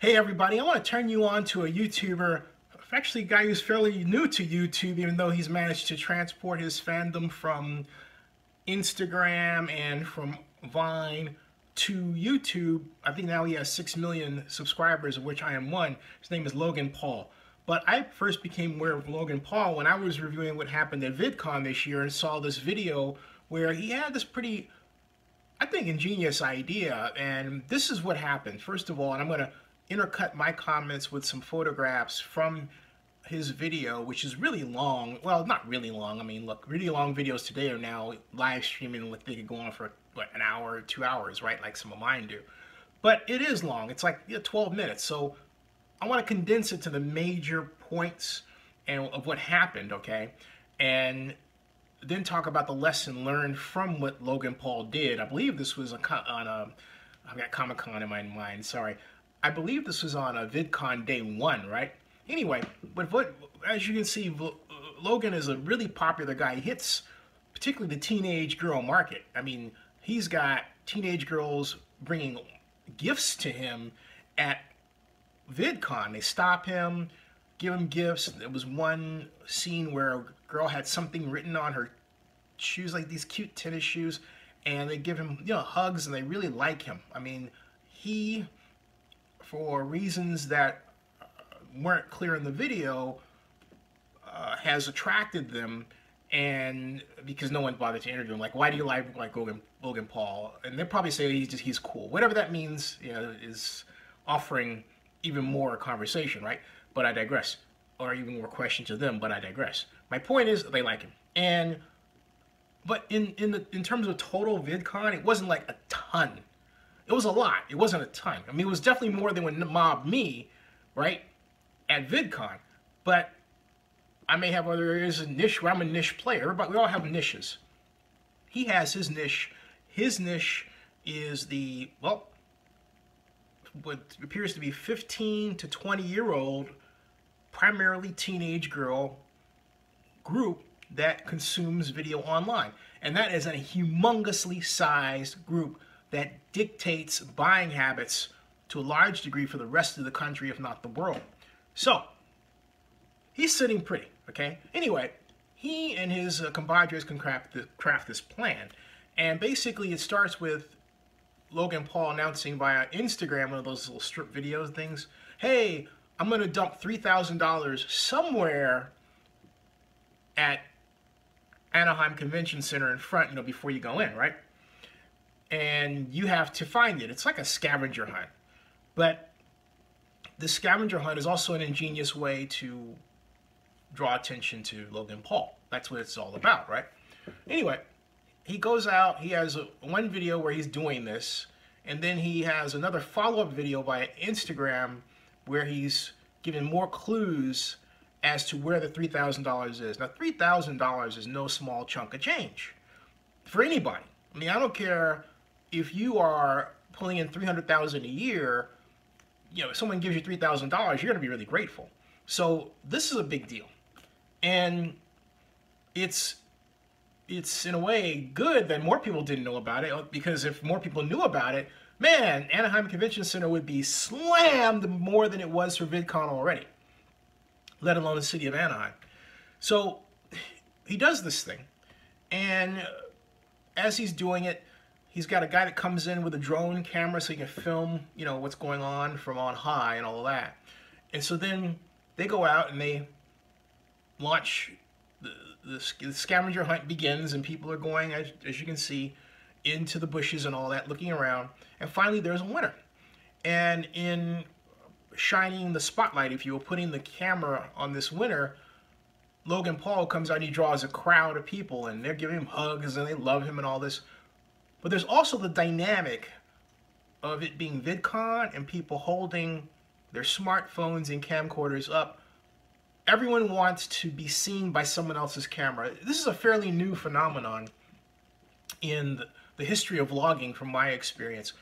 Hey everybody, I want to turn you on to a YouTuber, actually a guy who's fairly new to YouTube, even though he's managed to transport his fandom from Instagram and from Vine to YouTube. I think now he has 6 million subscribers, of which I am one. His name is Logan Paul. But I first became aware of Logan Paul when I was reviewing what happened at VidCon this year and saw this video where he had this pretty, I think, ingenious idea. And this is what happened. First of all, and I'm going to intercut my comments with some photographs from his video, which is really long. Well, not really long. I mean, look, really long videos today are now live streaming. Like, they could go on for, what, an hour or 2 hours, right? Like some of mine do. But it is long. It's like 12 minutes. So I want to condense it to the major points and of what happened, okay? And then talk about the lesson learned from what Logan Paul did. I believe this was I've got Comic-Con in my mind, sorry. I believe this was on a VidCon day 1, right? Anyway, but as you can see, Logan is a really popular guy. He hits particularly the teenage girl market. I mean, he's got teenage girls bringing gifts to him at VidCon. They stop him, give him gifts. There was one scene where a girl had something written on her shoes, like these cute tennis shoes, and they give him, hugs, and they really like him. I mean, he, for reasons that weren't clear in the video, has attracted them, and because no one bothered to interview him, like, why do you like Logan Paul? And they probably say he's cool. Whatever that means, is offering even more conversation, right? But I digress, or even more question to them. But I digress. My point is, they like him, but in terms of total VidCon, it wasn't like a ton. It was a lot. It wasn't a ton. I mean, it was definitely more than when mobbed me, right, at VidCon. But I may have other areas of niche where I'm a niche player. But we all have niches. He has his niche. His niche is the, well, what appears to be 15 to 20-year-old, primarily teenage girl group that consumes video online. And that is a humongously sized group that dictates buying habits to a large degree for the rest of the country, if not the world. So, he's sitting pretty, okay? Anyway, he and his compadres can craft this plan. And basically, it starts with Logan Paul announcing via Instagram, one of those little strip videos things, hey, I'm going to dump $3,000 somewhere at Anaheim Convention Center in front, before you go in, right? And you have to find it. It's like a scavenger hunt. But the scavenger hunt is also an ingenious way to draw attention to Logan Paul. That's what it's all about, right? Anyway, he goes out, he has one video where he's doing this, and then he has another follow-up video via Instagram where he's giving more clues as to where the $3,000 is. Now, $3,000 is no small chunk of change for anybody. I mean, I don't care if you are pulling in $300,000 a year, if someone gives you $3,000, you're going to be really grateful. So this is a big deal. And it's in a way good that more people didn't know about it, because if more people knew about it, man, Anaheim Convention Center would be slammed more than it was for VidCon already, let alone the city of Anaheim. So he does this thing, and as he's doing it, he's got a guy that comes in with a drone camera so he can film, what's going on from on high and all of that. And so then they go out and they launch, the scavenger hunt begins, and people are going, as you can see, into the bushes and all that, looking around. And finally, there's a winner. And in shining the spotlight, if you will, putting the camera on this winner, Logan Paul comes out and he draws a crowd of people, and they're giving him hugs and they love him and all this. But there's also the dynamic of it being VidCon and people holding their smartphones and camcorders up. Everyone wants to be seen by someone else's camera. This is a fairly new phenomenon in the history of vlogging, from my experience.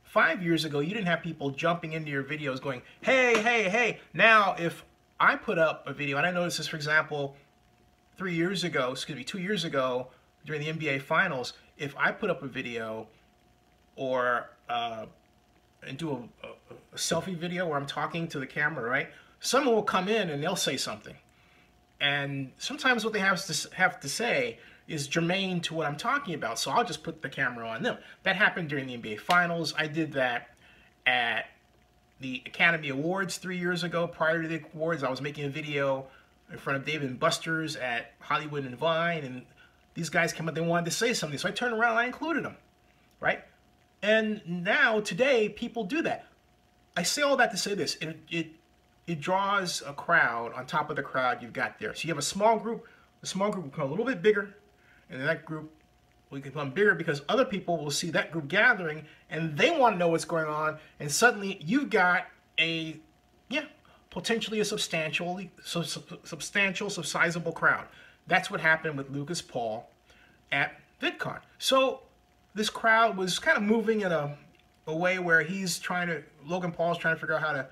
5 years ago, you didn't have people jumping into your videos going, hey, hey, hey. Now, if I put up a video, and I noticed this, for example, 2 years ago, during the NBA Finals, if I put up a video or and do a selfie video where I'm talking to the camera, right? Someone will come in and they'll say something. And sometimes what they have to say is germane to what I'm talking about. So I'll just put the camera on them. That happened during the NBA Finals. I did that at the Academy Awards 3 years ago. Prior to the awards, I was making a video in front of Dave & Buster's at Hollywood and Vine. And these guys came up, they wanted to say something. So I turned around and I included them, right? And now, today, people do that. I say all that to say this. It draws a crowd on top of the crowd you've got there. So you have a small group will become a little bit bigger, and then that group will become bigger because other people will see that group gathering, and they want to know what's going on, and suddenly you've got a, potentially a substantial, sizable crowd. That's what happened with Lucas Paul at VidCon. So this crowd was kind of moving in a way where Logan Paul's trying to figure out how to,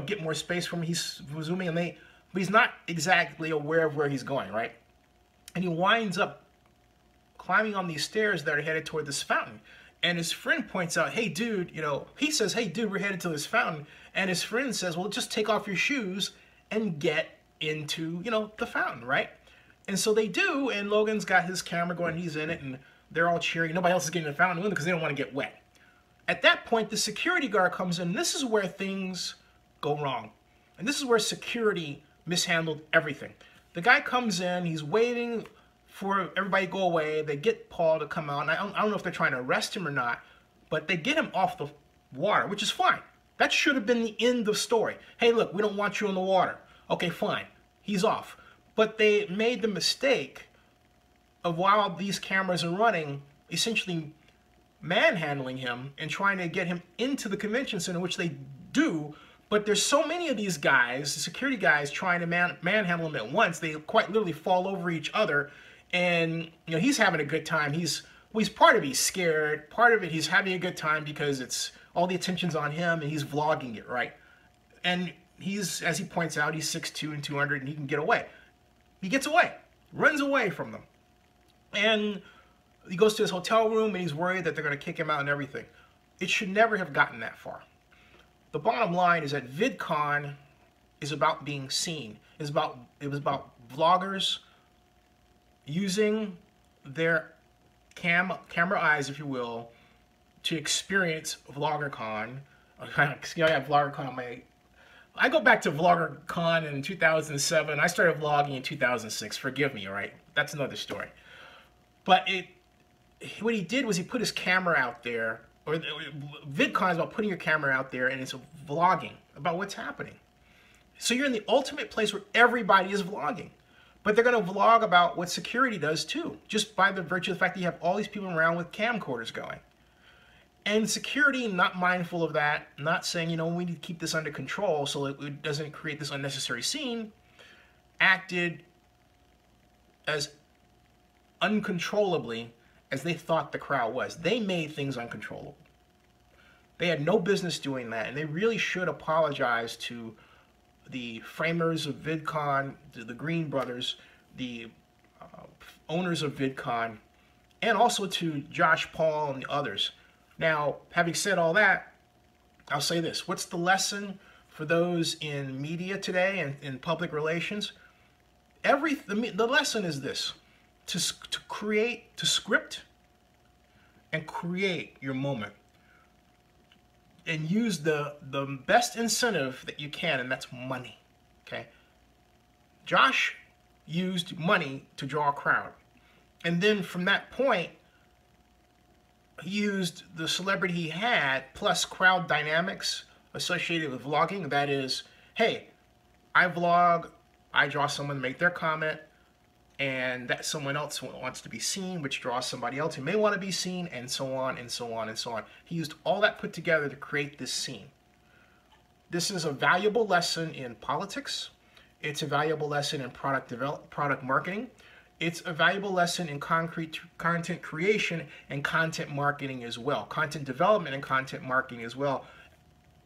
get more space from him. He's zooming, but he's not exactly aware of where he's going, right? And he winds up climbing on these stairs that are headed toward this fountain. And his friend points out, hey, dude, he says, hey, dude, we're headed to this fountain. And his friend says, well, just take off your shoes and get into, the fountain, right? And so they do, and Logan's got his camera going, he's in it, and they're all cheering. Nobody else is getting in the fountain because they don't want to get wet. At that point, the security guard comes in. This is where things go wrong. And this is where security mishandled everything. The guy comes in, he's waiting for everybody to go away. They get Paul to come out. And I don't know if they're trying to arrest him or not, but they get him off the water, which is fine. That should have been the end of story. Hey, look, we don't want you in the water. Okay, fine. He's off. But they made the mistake of, while these cameras are running, essentially manhandling him and trying to get him into the convention center, which they do. But there's so many of these guys, the security guys, trying to manhandle him at once. They quite literally fall over each other. And, he's having a good time. He's part of it, he's scared. Part of it, he's having a good time because it's all the attention's on him and he's vlogging it, right? And he's, as he points out, he's 6'2" and 200 and he can get away. He gets away, runs away from them. And he goes to his hotel room and he's worried that they're going to kick him out and everything. It should never have gotten that far. The bottom line is that VidCon is about being seen. It was about vloggers using their camera eyes, if you will, to experience VloggerCon. I have VloggerCon. I go back to VloggerCon in 2007. I started vlogging in 2006. Forgive me, all right? That's another story. But what he did was he put his camera out there. Or VidCon is about putting your camera out there, and it's vlogging about what's happening. So you're in the ultimate place where everybody is vlogging. But they're going to vlog about what security does too, just by the virtue of the fact that you have all these people around with camcorders going. And security, not mindful of that, not saying, we need to keep this under control so it doesn't create this unnecessary scene, acted as uncontrollably as they thought the crowd was. They made things uncontrollable. They had no business doing that, and they really should apologize to the framers of VidCon, to the Green brothers, the owners of VidCon, and also to Josh Paul and the others. Now, having said all that, I'll say this. What's the lesson for those in media today and in public relations? The lesson is this. To script and create your moment and use the best incentive that you can, and that's money, okay? Josh used money to draw a crowd. And then from that point, he used the celebrity he had plus crowd dynamics associated with vlogging. That is, hey, I vlog, I draw someone to make their comment, and that someone else wants to be seen, which draws somebody else who may want to be seen, and so on, and so on, and so on. He used all that put together to create this scene. This is a valuable lesson in politics. It's a valuable lesson in product marketing. It's a valuable lesson in content creation and content marketing as well. Content development and content marketing as well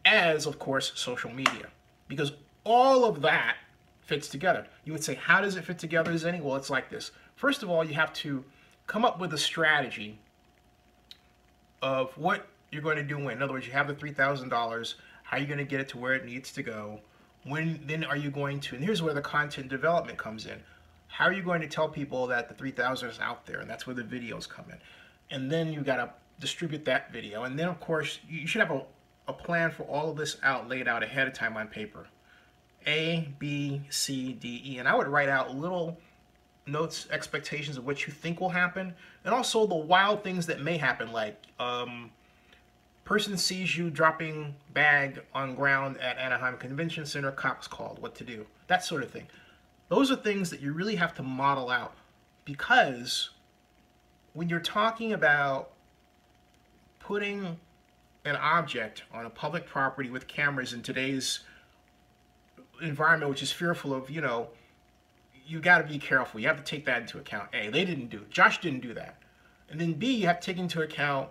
as, of course, social media. Because all of that fits together. You would say, how does it fit together, Zenny? Well, it's like this. First of all, you have to come up with a strategy of what you're going to do when. In other words, you have the $3,000. How are you going to get it to where it needs to go? When then are you going to, and here's where the content development comes in. How are you going to tell people that the 3,000 is out there? And that's where the videos come in. And then you got to distribute that video. And then, of course, you should have a plan for all of this laid out ahead of time on paper. A, B, C, D, E. And I would write out little notes, expectations of what you think will happen, and also the wild things that may happen, like person sees you dropping bag on ground at Anaheim Convention Center, cops called, what to do, that sort of thing. Those are things that you really have to model out, because when you're talking about putting an object on a public property with cameras in today's environment, which is fearful of, you got to be careful. You have to take that into account. A, they didn't do it. Josh didn't do that. And then B, you have to take into account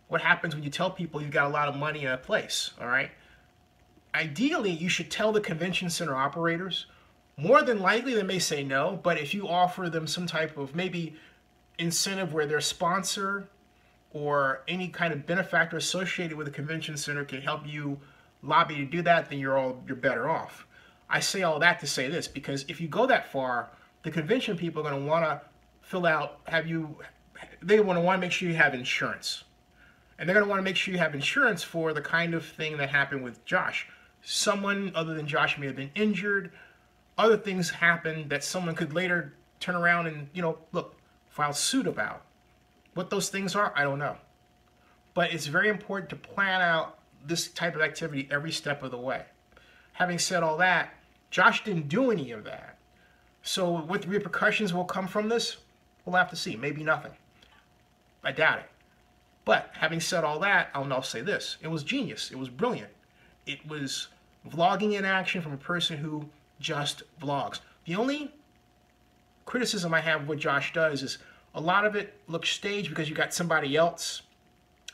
what happens when you tell people you've got a lot of money in a place, all right? Ideally, you should tell the convention center operators. More than likely, they may say no, but if you offer them some type of maybe incentive where their sponsor or any kind of benefactor associated with the convention center can help you lobby to do that, then you're better off. I say all that to say this, because if you go that far, the convention people are going to want to fill out, they want to make sure you have insurance. And they're going to want to make sure you have insurance for the kind of thing that happened with Josh. Someone other than Josh may have been injured. Other things happened that someone could later turn around and, file suit about. What those things are, I don't know. But it's very important to plan out this type of activity every step of the way. Having said all that, Josh didn't do any of that. So what repercussions will come from this? We'll have to see. Maybe nothing. I doubt it. But having said all that, I'll say this. It was genius. It was brilliant. It was vlogging in action from a person who just vlogs. The only criticism I have of what Josh does is a lot of it looks staged because you got somebody else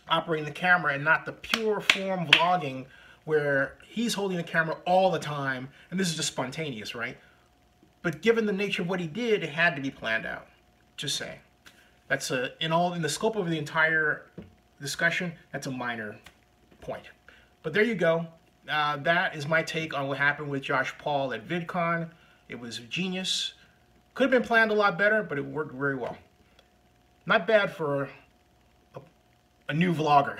operating the camera and not the pure form vlogging where he's holding the camera all the time, and this is just spontaneous, right? But given the nature of what he did, it had to be planned out. Just saying. That's in the scope of the entire discussion, that's a minor point. But there you go. That is my take on what happened with Josh Paul at VidCon. It was genius. Could have been planned a lot better, but it worked very well. Not bad for a new vlogger.